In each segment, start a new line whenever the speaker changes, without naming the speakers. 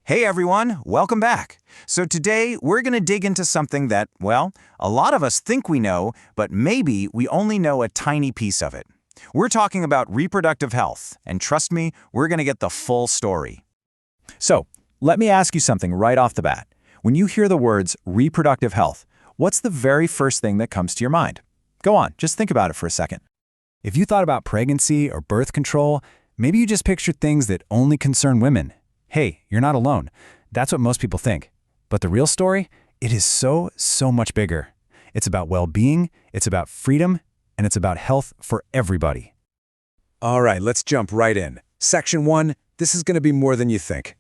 Hey everyone, welcome back. So today we're going to dig into something that, well, a lot of us think we know, but maybe we only know a tiny piece of it. We're talking about reproductive health, and trust me, we're going to get the full story.
So, let me ask you something right off the bat. When you hear the words reproductive health, what's the very first thing that comes to your mind? Go on, just think about it for a second. If you thought about pregnancy or birth control, maybe you just pictured things that only concern women. Hey, you're not alone. That's what most people think. But the real story? It is so much bigger. It's about well-being, it's about freedom, and it's about health for everybody.
All right, let's jump right in. Section 1, this is going to be more than you think.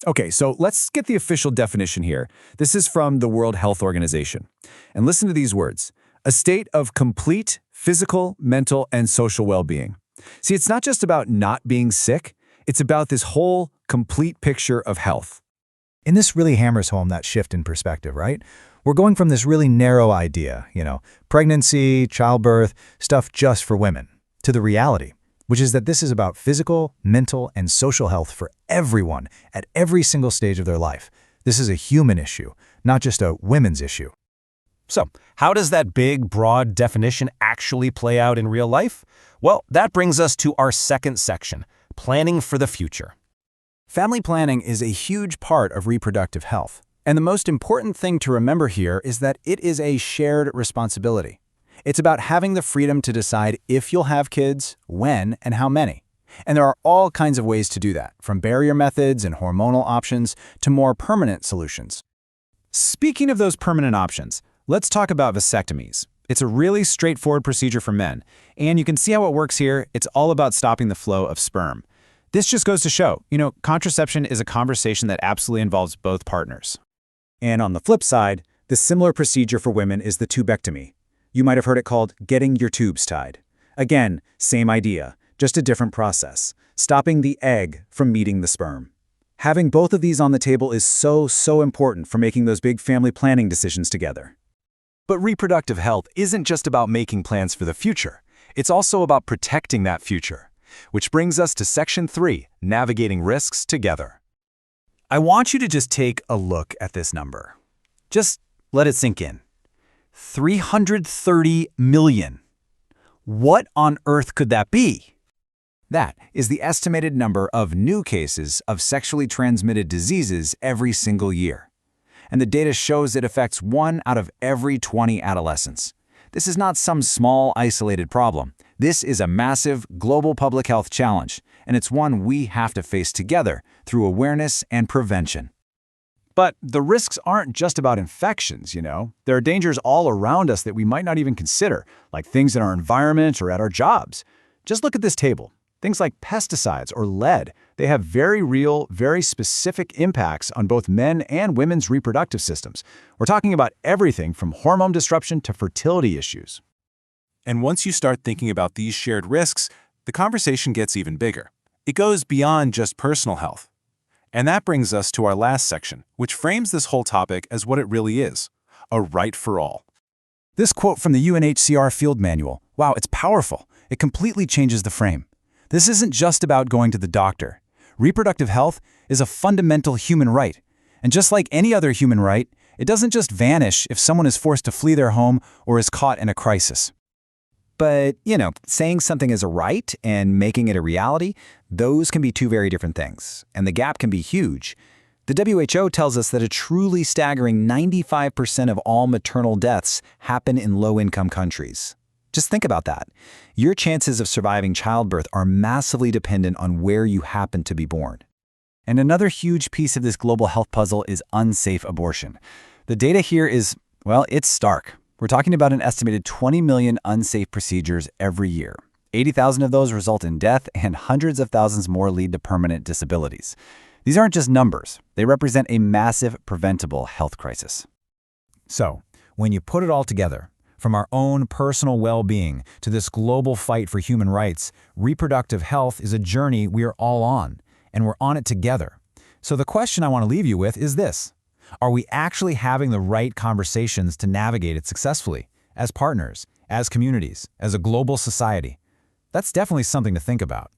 Okay, so let's get the official definition here. This is from the World Health Organization. And listen to these words: a state of complete physical, mental, and social well-being. See, it's not just about not being sick. It's about this whole, complete picture of health.
And this really hammers home that shift in perspective, right? We're going from this really narrow idea, pregnancy, childbirth, stuff just for women, to the reality, which is that this is about physical, mental, and social health for everyone at every single stage of their life. This is a human issue, not just a women's issue.
So, how does that big, broad definition actually play out in real life? Well, that brings us to our second section: planning for the future. Family planning is a huge part of reproductive health. And the most important thing to remember here is that it is a shared responsibility. It's about having the freedom to decide if you'll have kids, when, and how many. And there are all kinds of ways to do that, from barrier methods and hormonal options to more permanent solutions. Speaking of those permanent options, let's talk about vasectomies. It's a really straightforward procedure for men, and you can see how it works here. It's all about stopping the flow of sperm. This just goes to show, contraception is a conversation that absolutely involves both partners.
And on the flip side, the similar procedure for women is the tubectomy. You might have heard it called getting your tubes tied. Again, same idea, just a different process, stopping the egg from meeting the sperm. Having both of these on the table is so important for making those big family planning decisions together.
But reproductive health isn't just about making plans for the future. It's also about protecting that future. Which brings us to Section 3, navigating risks together. I want you to just take a look at this number. Just let it sink in. 330 million. What on earth could that be? That is the estimated number of new cases of sexually transmitted diseases every single year. And the data shows it affects 1 out of every 20 adolescents. This is not some small, isolated problem. This is a massive, global public health challenge, and it's one we have to face together through awareness and prevention. But the risks aren't just about infections, There are dangers all around us that we might not even consider, like things in our environment or at our jobs. Just look at this table. Things like pesticides or lead, they have very real, very specific impacts on both men and women's reproductive systems. We're talking about everything from hormone disruption to fertility issues.
And once you start thinking about these shared risks, the conversation gets even bigger. It goes beyond just personal health. And that brings us to our last section, which frames this whole topic as what it really is: a right for all.
This quote from the UNHCR Field Manual, wow, it's powerful. It completely changes the frame. This isn't just about going to the doctor. Reproductive health is a fundamental human right. And just like any other human right, it doesn't just vanish if someone is forced to flee their home or is caught in a crisis. But, saying something is a right and making it a reality, those can be two very different things. And the gap can be huge. The WHO tells us that a truly staggering 95% of all maternal deaths happen in low-income countries. Just think about that. Your chances of surviving childbirth are massively dependent on where you happen to be born. And another huge piece of this global health puzzle is unsafe abortion. The data here is, well, it's stark. We're talking about an estimated 20 million unsafe procedures every year. 80,000 of those result in death, and hundreds of thousands more lead to permanent disabilities. These aren't just numbers. They represent a massive preventable health crisis.
So, when you put it all together, from our own personal well-being to this global fight for human rights, reproductive health is a journey we are all on, and we're on it together. So the question I want to leave you with is this: are we actually having the right conversations to navigate it successfully, as partners, as communities, as a global society? That's definitely something to think about.